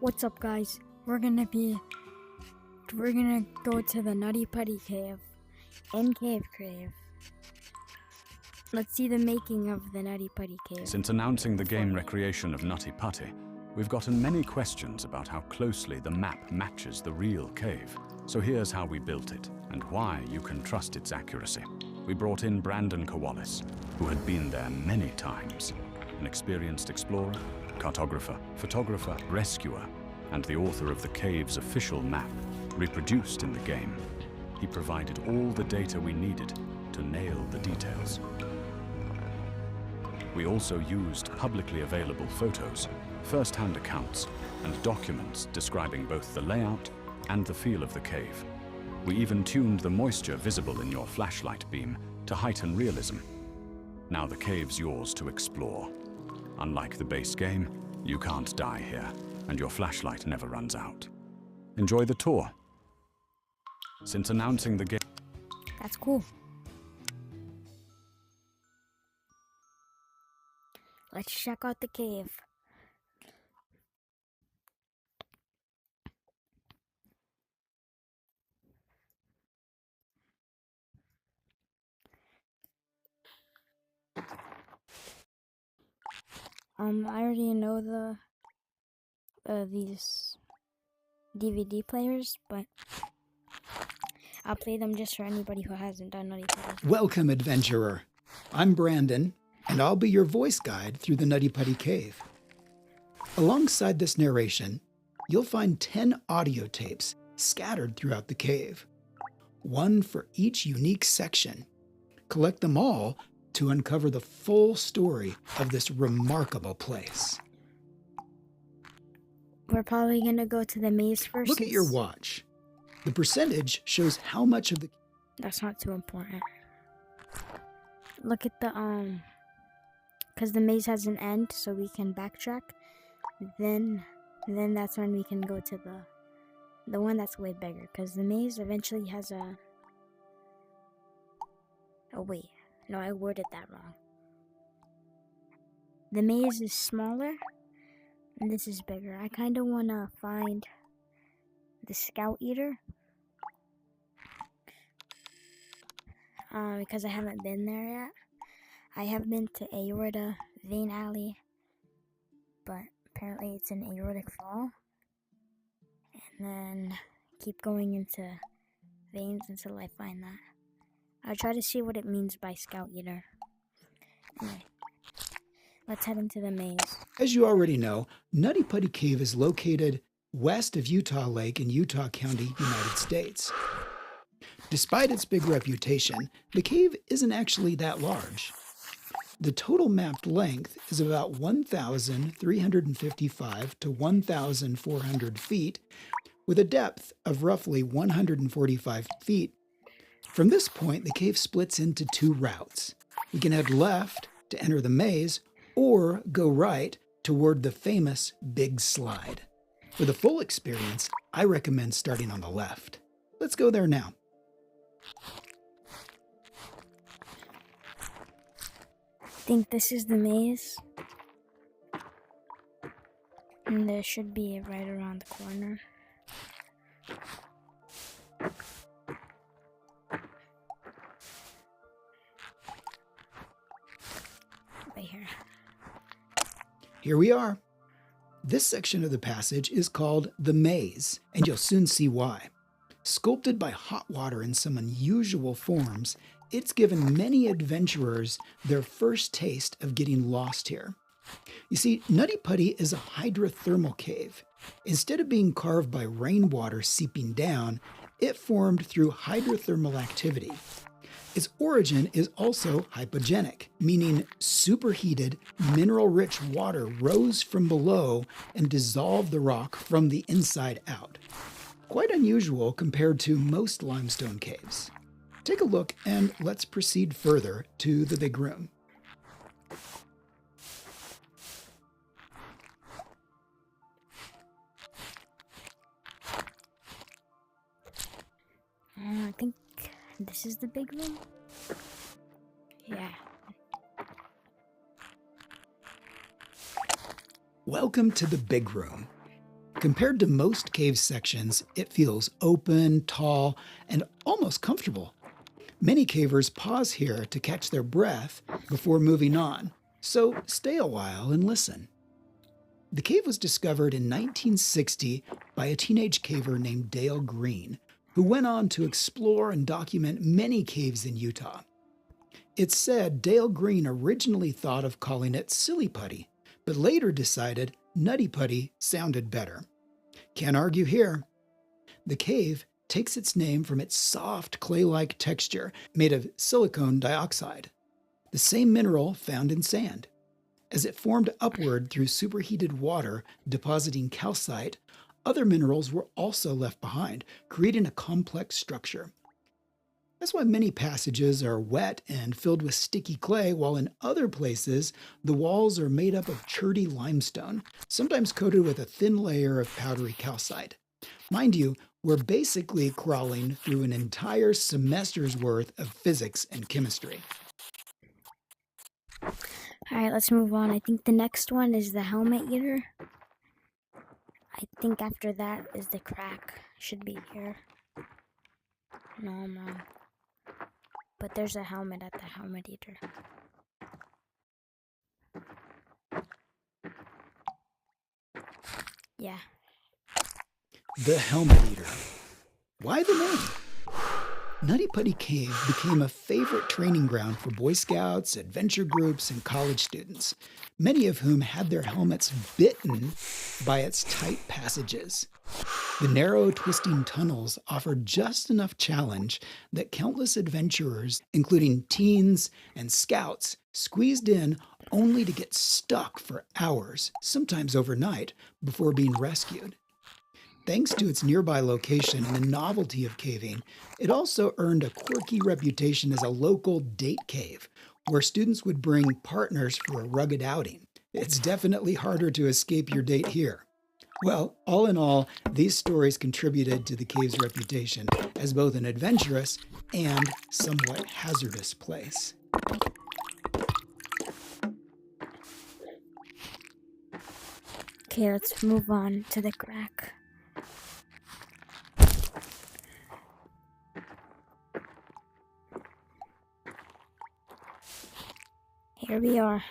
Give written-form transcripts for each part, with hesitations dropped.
What's up, guys? We're gonna go to the Nutty Putty Cave in Cave Crave. Let's see the making of the Nutty Putty Cave. Since announcing the game recreation of Nutty Putty, we've gotten many questions about how closely the map matches the real cave. So here's how we built it, and why you can trust its accuracy. We brought in Brandon Kowalis, who had been there many times, an experienced explorer, cartographer, photographer, rescuer, and the author of the cave's official map, reproduced in the game. He provided all the data we needed to nail the details. We also used publicly available photos, first-hand accounts, and documents describing both the layout and the feel of the cave. We even tuned the moisture visible in your flashlight beam to heighten realism. Now the cave's yours to explore. Unlike the base game, you can't die here, and your flashlight never runs out. Enjoy the tour. Since announcing the game... That's cool. Let's check out the cave. I already know these DVD players, but I'll play them just for anybody who hasn't done Nutty Putty. Welcome, adventurer. I'm Brandon, and I'll be your voice guide through the Nutty Putty Cave. Alongside this narration, you'll find 10 audio tapes scattered throughout the cave, one for each unique section. Collect them all to uncover the full story of this remarkable place. We're probably gonna go to the maze first. Look at your watch. The percentage shows how much of the... That's not too important. Look at the, because the maze has an end, so we can backtrack. Then that's when we can go to the one that's way bigger, because the maze eventually has a... Oh, wait. No, I worded that wrong. The maze is smaller, and this is bigger. I kind of want to find the Scout Eater. Because I haven't been there yet. I have been to Aorta Vein Alley, but apparently it's an aortic fall. And then keep going into veins until I find that. I'll try to see what it means by Scout Eater. Anyway, let's head into the maze. As you already know, Nutty Putty Cave is located west of Utah Lake in Utah County, United States. Despite its big reputation, the cave isn't actually that large. The total mapped length is about 1,355 to 1,400 feet, with a depth of roughly 145 feet. From this point, the cave splits into two routes. You can head left to enter the maze, or go right toward the famous Big Slide. For the full experience, I recommend starting on the left. Let's go there now. I think this is the maze. And there should be right around the corner. Right here. Here we are. This section of the passage is called the maze, and you'll soon see why. Sculpted by hot water in some unusual forms, it's given many adventurers their first taste of getting lost here. You see, Nutty Putty is a hydrothermal cave. Instead of being carved by rainwater seeping down, it formed through hydrothermal activity. Its origin is also hypogenic, meaning superheated, mineral-rich water rose from below and dissolved the rock from the inside out. Quite unusual compared to most limestone caves. Take a look and let's proceed further to the big room. I think this is the big room. Yeah. Welcome to the big room. Compared to most cave sections, it feels open, tall, and almost comfortable. Many cavers pause here to catch their breath before moving on, so stay a while and listen. The cave was discovered in 1960 by a teenage caver named Dale Green, who went on to explore and document many caves in Utah. It's said Dale Green originally thought of calling it Silly Putty, but later decided Nutty Putty sounded better. Can't argue here. The cave takes its name from its soft clay-like texture made of silicon dioxide, the same mineral found in sand. As it formed upward through superheated water depositing calcite, other minerals were also left behind, creating a complex structure. That's why many passages are wet and filled with sticky clay, while in other places, the walls are made up of cherty limestone, sometimes coated with a thin layer of powdery calcite. Mind you, we're basically crawling through an entire semester's worth of physics and chemistry. Alright, let's move on. I think the next one is the helmet eater. I think after that is the crack. Should be here. No, I'm wrong. But there's a helmet at the helmet eater. Yeah. The Helmet Eater. Why the name? Nutty Putty Cave became a favorite training ground for Boy Scouts, adventure groups, and college students, many of whom had their helmets bitten by its tight passages. The narrow, twisting tunnels offered just enough challenge that countless adventurers, including teens and scouts, squeezed in only to get stuck for hours, sometimes overnight, before being rescued. Thanks to its nearby location and the novelty of caving, it also earned a quirky reputation as a local date cave, where students would bring partners for a rugged outing. It's definitely harder to escape your date here. Well, all in all, these stories contributed to the cave's reputation as both an adventurous and somewhat hazardous place. Okay, let's move on to the crack. Here we are,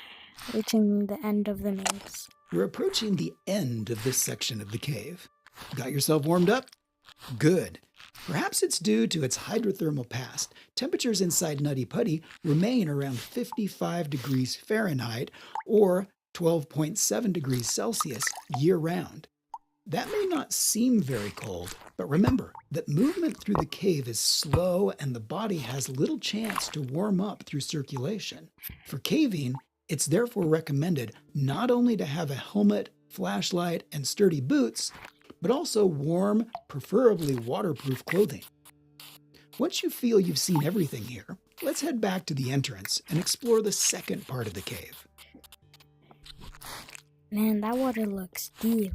reaching the end of the maze. We're approaching the end of this section of the cave. Got yourself warmed up? Good. Perhaps it's due to its hydrothermal past. Temperatures inside Nutty Putty remain around 55 degrees Fahrenheit or 12.7 degrees Celsius year-round. That may not seem very cold, but remember that movement through the cave is slow and the body has little chance to warm up through circulation. For caving, it's therefore recommended not only to have a helmet, flashlight, and sturdy boots, but also warm, preferably waterproof clothing. Once you feel you've seen everything here, let's head back to the entrance and explore the second part of the cave. Man, that water looks deep.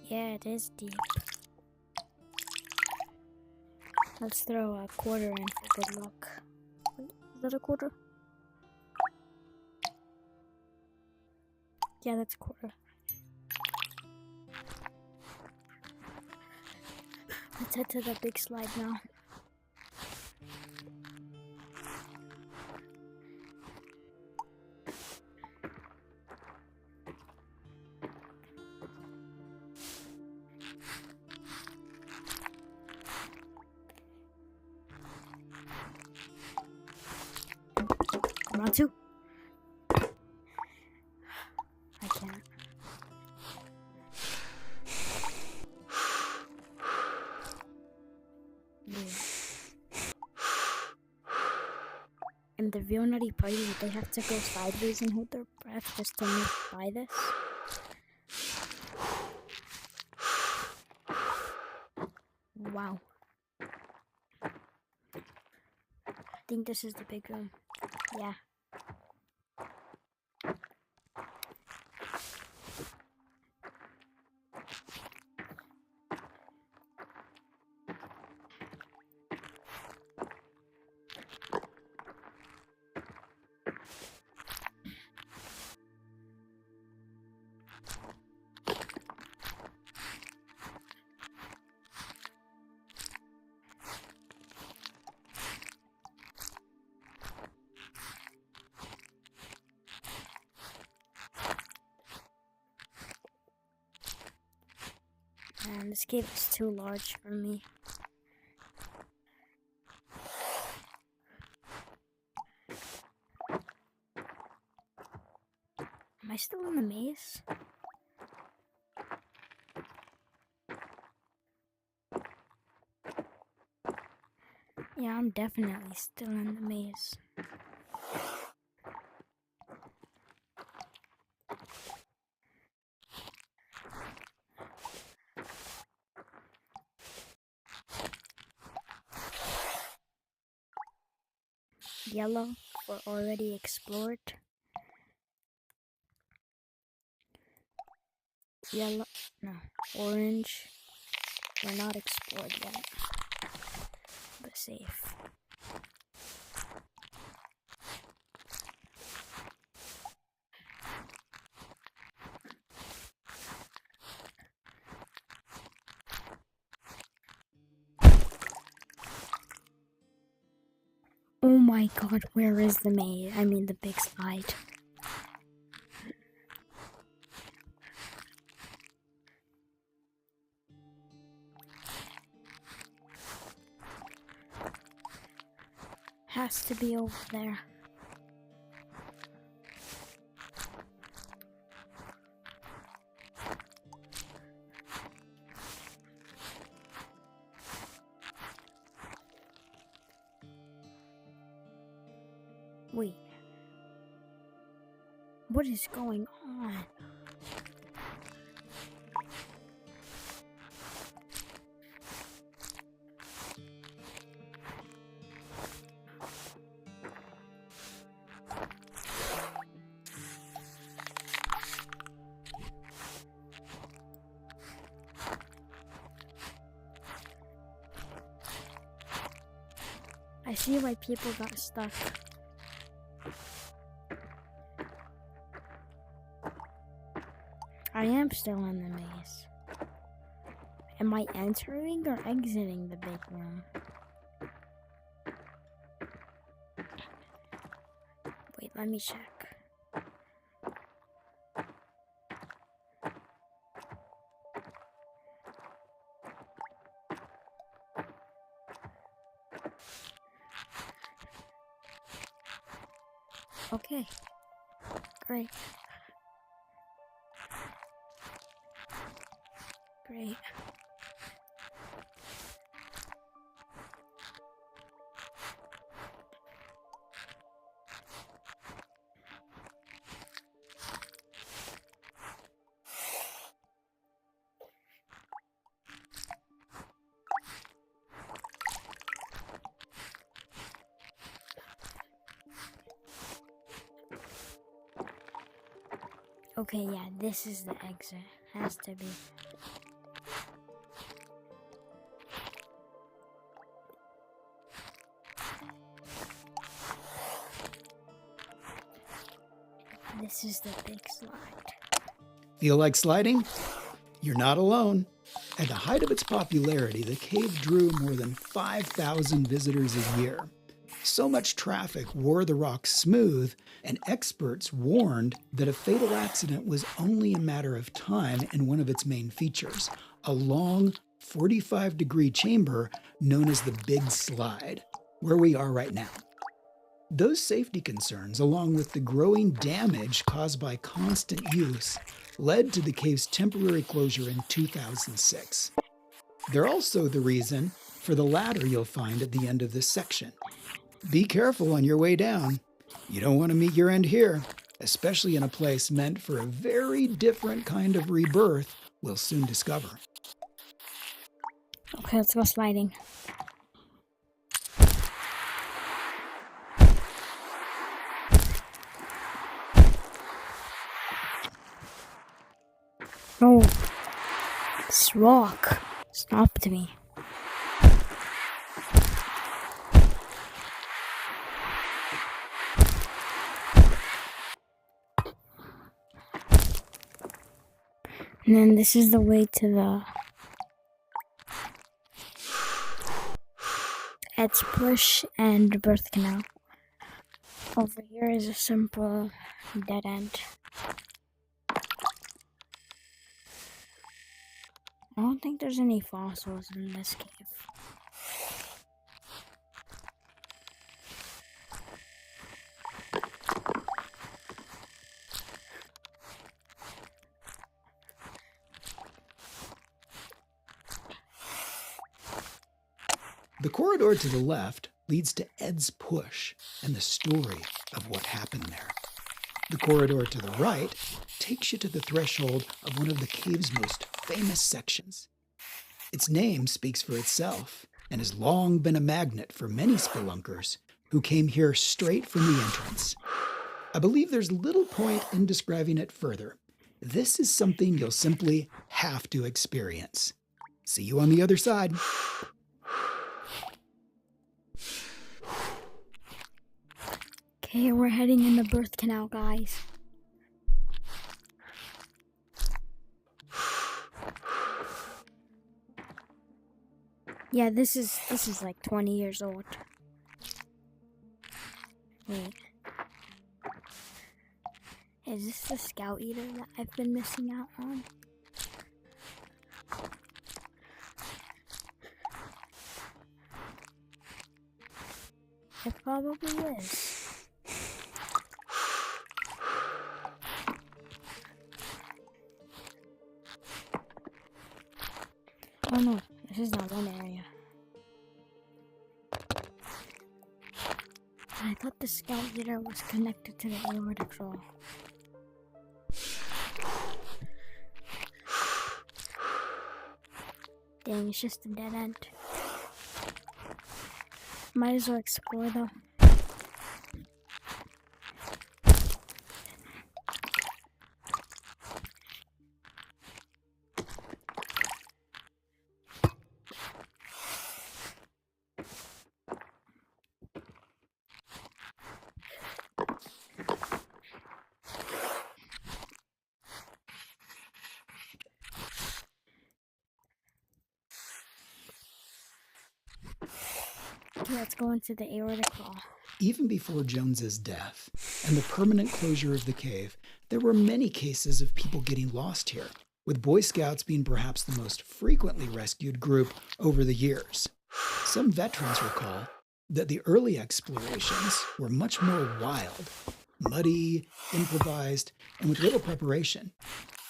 Yeah, it is deep. Let's throw a quarter in for good luck. Wait, is that a quarter? Yeah, that's a quarter. Let's head to the big slide now. Come on, two. I can't. Yeah. In the real Nutty Party, they have to go sideways and hold their breath just to move by this. Wow. I think this is the big room. Yeah. This cave is too large for me. Am I still in the maze? Yeah, I'm definitely still in the maze. Yellow for already explored. Yellow, no, orange, we're not explored yet, but safe. Oh my god, where is the maze? I mean the big slide. Has to be over there. Wait. What is going on? I see why people got stuck. I am still in the maze. Am I entering or exiting the big room? Wait, let me check. Okay, great. Great. Okay, yeah, this is the exit. Has to be. This is the big slide. Feel like sliding? You're not alone. At the height of its popularity, the cave drew more than 5,000 visitors a year. So much traffic wore the rock smooth, and experts warned that a fatal accident was only a matter of time in one of its main features, a long 45-degree chamber known as the Big Slide, where we are right now. Those safety concerns, along with the growing damage caused by constant use, led to the cave's temporary closure in 2006. They're also the reason for the ladder you'll find at the end of this section. Be careful on your way down. You don't want to meet your end here, especially in a place meant for a very different kind of rebirth we'll soon discover. Okay, let's go sliding. No, this rock stopped me. And then this is the way to the Ed's Push and Birth Canal. Over here is a simple dead end. I don't think there's any fossils in this cave. The corridor to the left leads to Ed's push and the story of what happened there. The corridor to the right takes you to the threshold of one of the cave's most famous sections. Its name speaks for itself and has long been a magnet for many spelunkers who came here straight from the entrance. I believe there's little point in describing it further. This is something you'll simply have to experience. See you on the other side. Okay, we're heading in the birth canal, guys. Yeah, this is like 20 years old. Wait. Is this the scout eater that I've been missing out on? It probably is. Oh no, this is not one area. I thought the scout leader was connected to the aorta troll. Dang, it's just a dead end. Might as well explore though. Okay, let's go into the aorta crawl. Even before Jones's death and the permanent closure of the cave, there were many cases of people getting lost here, with Boy Scouts being perhaps the most frequently rescued group over the years. Some veterans recall that the early explorations were much more wild, muddy, improvised, and with little preparation.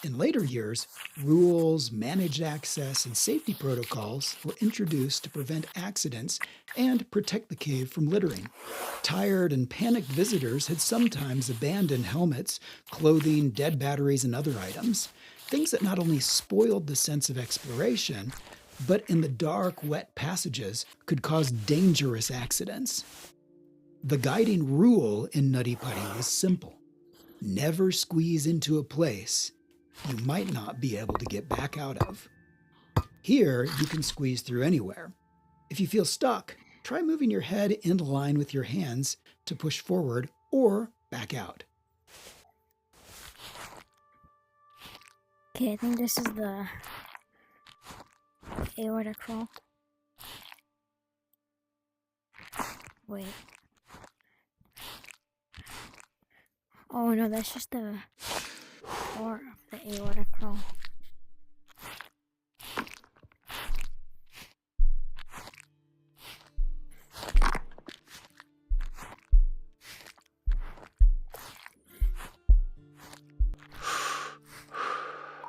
In later years, rules, managed access, and safety protocols were introduced to prevent accidents and protect the cave from littering. Tired and panicked visitors had sometimes abandoned helmets, clothing, dead batteries, and other items, things that not only spoiled the sense of exploration, but in the dark, wet passages could cause dangerous accidents. The guiding rule in Nutty Putty was simple. Never squeeze into a place you might not be able to get back out of. Here, you can squeeze through anywhere. If you feel stuck, try moving your head in line with your hands to push forward or back out. Okay, I think this is the aorta crawl. Wait. Oh no, that's just the floor of the aorta crawl.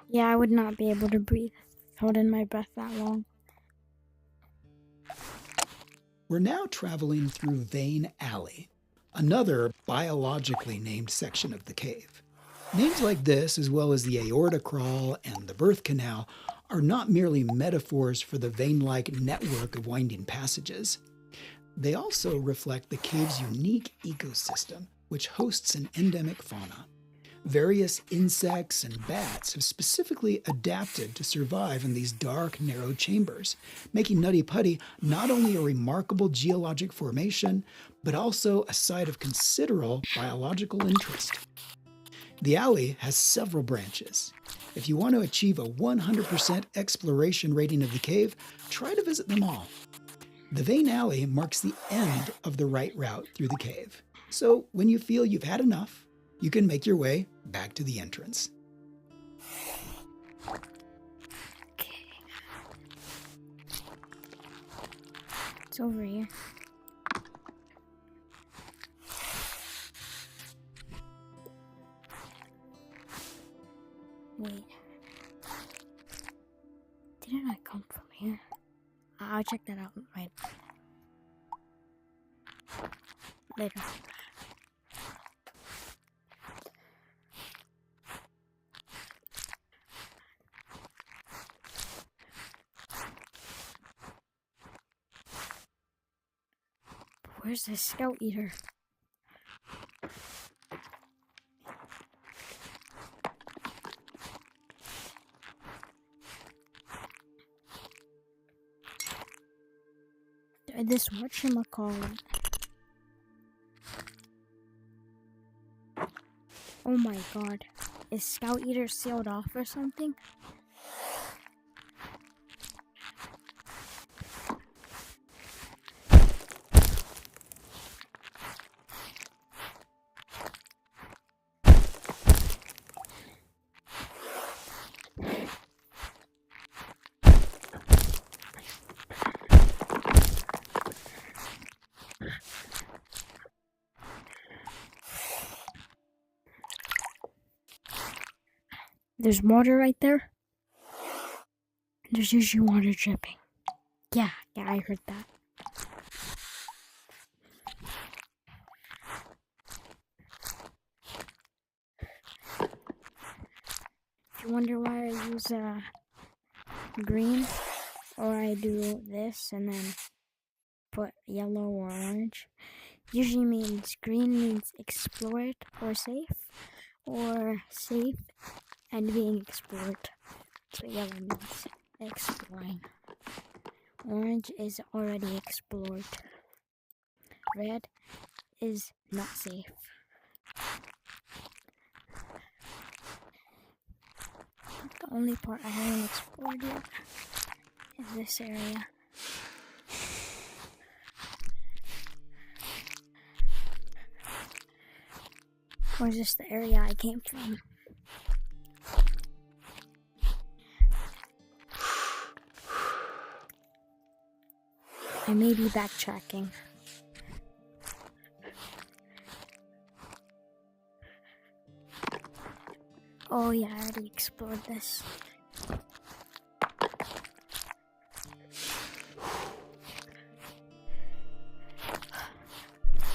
Yeah, I would not be able to breathe holding my breath that long. We're now traveling through Vein Alley, another biologically named section of the cave. Names like this, as well as the aorta crawl and the birth canal, are not merely metaphors for the vein-like network of winding passages. They also reflect the cave's unique ecosystem, which hosts an endemic fauna. Various insects and bats have specifically adapted to survive in these dark, narrow chambers, making Nutty Putty not only a remarkable geologic formation, but also a site of considerable biological interest. The alley has several branches. If you want to achieve a 100% exploration rating of the cave, try to visit them all. The Vein Alley marks the end of the right route through the cave. So when you feel you've had enough, you can make your way back to the entrance. Okay, It's over here. Wait. Didn't I come from here? I'll check that out right later. Where's the scout eater? This whatchamacallit. Oh my god. Is Scout Eater sealed off or something? There's water right there. There's usually water dripping. Yeah, I heard that. If you wonder why I use green, or I do this and then put yellow or orange, usually means green means explored or safe and being explored. So yellow means exploring. Orange is already explored. Red is not safe. The only part I haven't explored yet is this area. Or is this the area I came from? I may be backtracking. Oh yeah, I already explored this.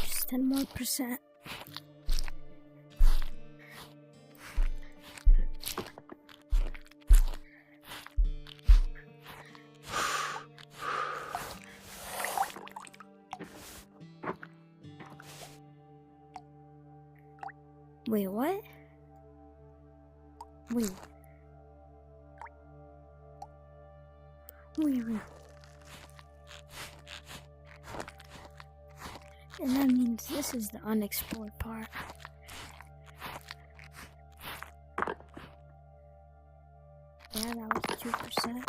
Just 10 more %. Wait, what? Wait. And that means this is the unexplored part. Yeah, that was 2%.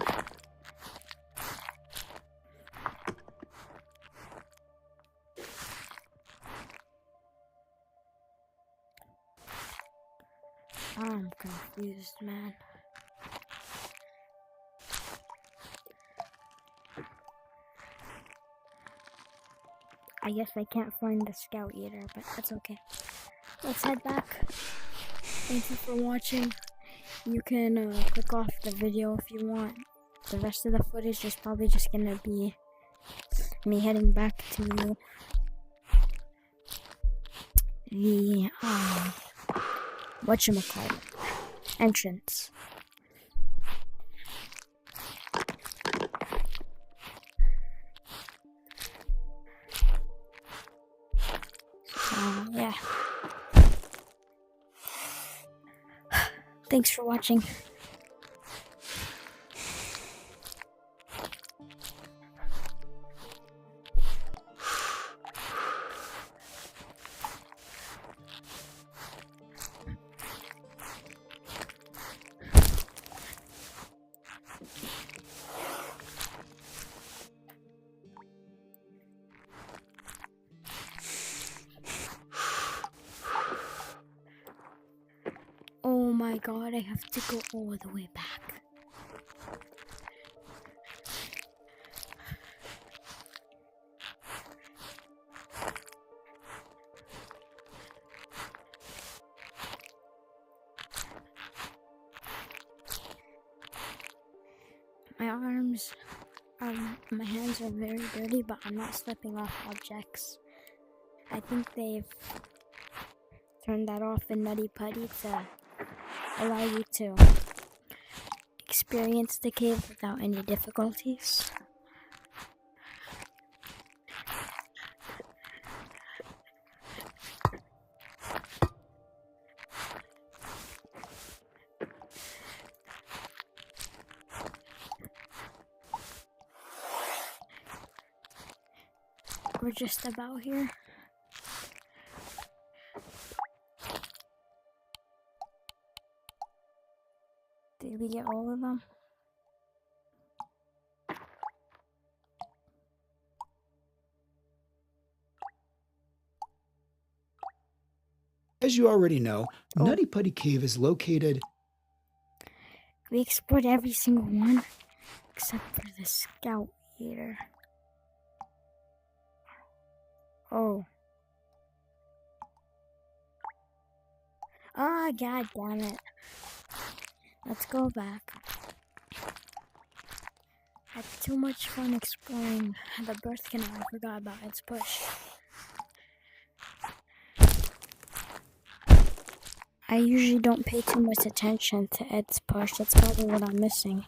I'm confused, man. I guess I can't find the Scout Eater, but that's okay. Let's head back. Thank you for watching. You can click off the video if you want. The rest of the footage is probably just gonna be me heading back to the whatchamacallit, entrance. Yeah. Thanks for watching. Oh my god, I have to go all the way back. seems my hands are very dirty, but I'm not slipping off objects. I think they've turned that off in Nutty Putty to allow you to experience the cave without any difficulties. We're just about here. Did we get all of them? As you already know, Nutty Putty Cave is located. We explored every single one except for the Scout Eater. Oh. Ah, god damn it. Let's go back. Had too much fun exploring the birth canal. I forgot about its push. I usually don't pay too much attention to Ed's push. That's probably what I'm missing.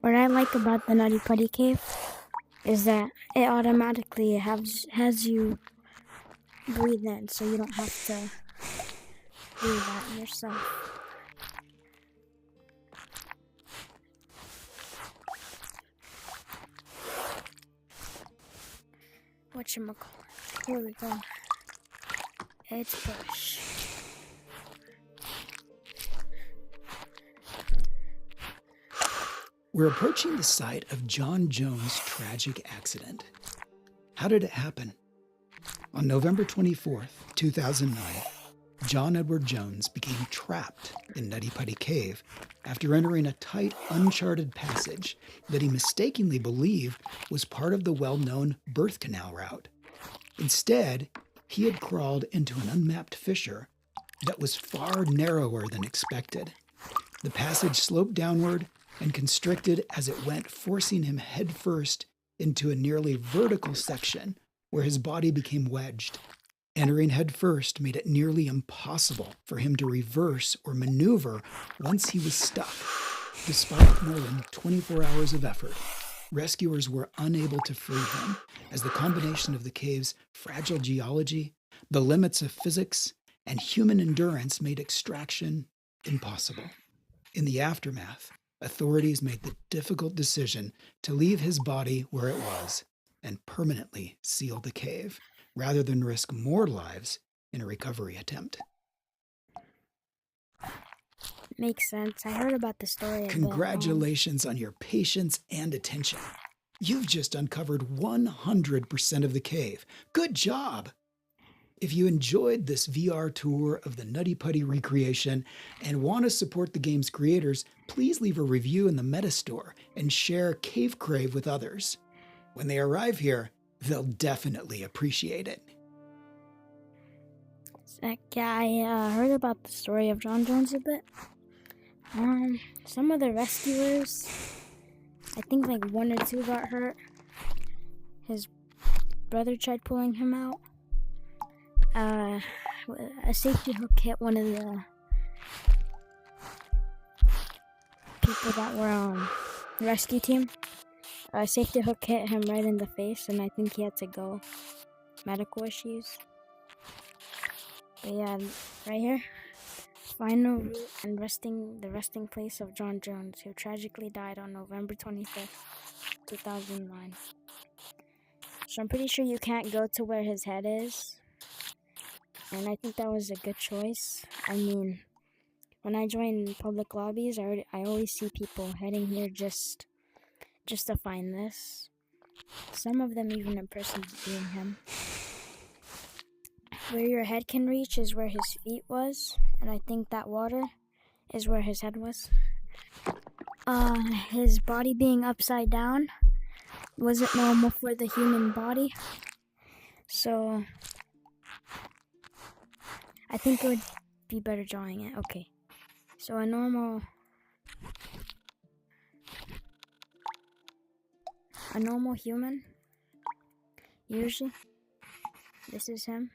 What I like about the Nutty Putty Cave is that it automatically has you breathe in, so you don't have to do that yourself. Whatchamacallit? Here we go. It's push. We're approaching the site of John Jones' tragic accident. How did it happen? On November 24th, 2009, John Edward Jones became trapped in Nutty Putty Cave after entering a tight, uncharted passage that he mistakenly believed was part of the well-known birth canal route. Instead, he had crawled into an unmapped fissure that was far narrower than expected. The passage sloped downward and constricted as it went, forcing him headfirst into a nearly vertical section where his body became wedged. Entering headfirst made it nearly impossible for him to reverse or maneuver once he was stuck. Despite more than 24 hours of effort, rescuers were unable to free him, as the combination of the cave's fragile geology, the limits of physics, and human endurance made extraction impossible. In the aftermath, authorities made the difficult decision to leave his body where it was and permanently seal the cave, rather than risk more lives in a recovery attempt. Makes sense. I heard about the story. Congratulations on your patience and attention. You've just uncovered 100% of the cave. Good job! If you enjoyed this VR tour of the Nutty Putty recreation and want to support the game's creators, please leave a review in the Meta Store and share Cave Crave with others. When they arrive here, they'll definitely appreciate it. Yeah, I heard about the story of John Jones a bit. Some of the rescuers, I think like 1 or 2 got hurt. His brother tried pulling him out. A safety hook hit one of the people that were on the rescue team. A safety hook hit him right in the face, and I think he had to go. Medical issues. But yeah, right here. Final route and the resting place of John Jones, who tragically died on November 25th, 2009. So I'm pretty sure you can't go to where his head is. And I think that was a good choice. I mean, when I join public lobbies, I always see people heading here just to find this. Some of them even impersonating him. Where your head can reach is where his feet was, and I think that water is where his head was. His body being upside down wasn't normal for the human body, so I think it would be better drawing it. Okay, so a normal human, usually, this is him.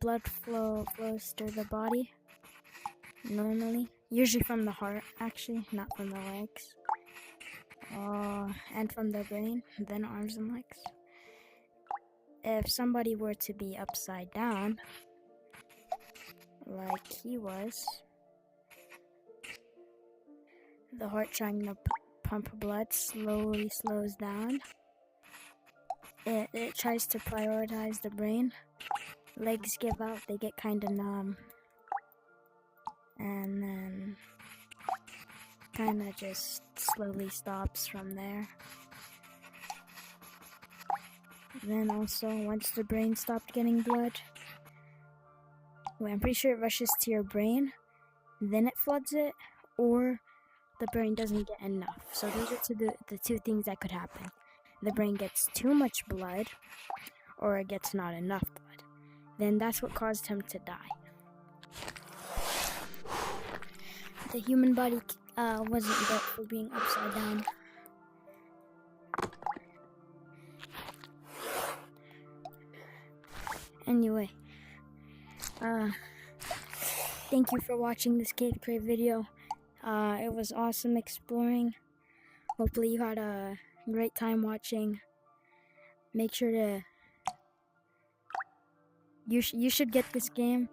Blood flows through the body, normally. Usually from the heart, actually, not from the legs. And from the brain, then arms and legs. If somebody were to be upside down, like he was, the heart trying to pump blood slowly slows down. It tries to prioritize the brain. Legs give out, they get kind of numb. And then kind of just slowly stops from there. Then also, once the brain stopped getting blood, I'm pretty sure it rushes to your brain, then it floods it, or the brain doesn't get enough. So those are the two things that could happen. The brain gets too much blood, or it gets not enough blood. Then that's what caused him to die. The human body wasn't built for being upside down. Anyway, thank you for watching this Cave Crave video. It was awesome exploring. Hopefully you had a great time watching. Make sure to... You should get this game.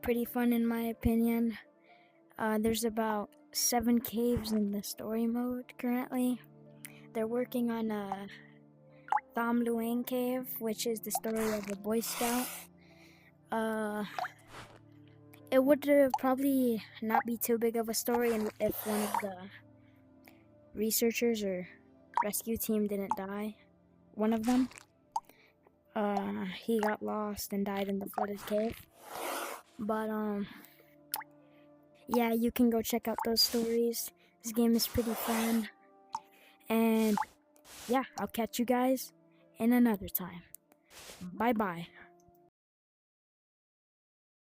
Pretty fun in my opinion. There's about 7 caves in the story mode currently. They're working on a Tham Luang cave, which is the story of a Boy Scout. It would probably not be too big of a story if one of the researchers or rescue team didn't die. One of them. He got lost and died in the flooded cave. But, yeah, you can go check out those stories. This game is pretty fun. And, yeah, I'll catch you guys in another time. Bye-bye.